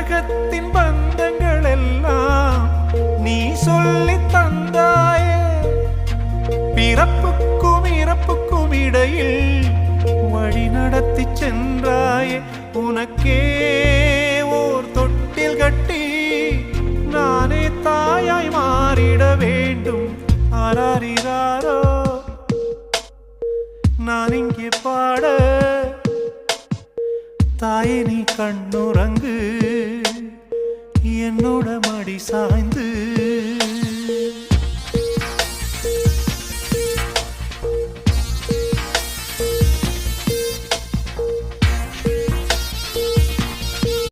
உலகத்தின் பந்தங்கள் எல்லாம் நீ சொல்லி தந்தாயே. பிறப்புக்கும் இறப்புக்கும் இடையில் வழி நடத்தி சென்றாயே. உனக்கே ஓர் தொட்டில் கட்டி நானே தாயாய் மாறிட வேண்டும். ஆராரிராரோ நான் இங்கே பாட, தாயே நீ கண்ணுறங்கு என்னோட மடி சாய்ந்து.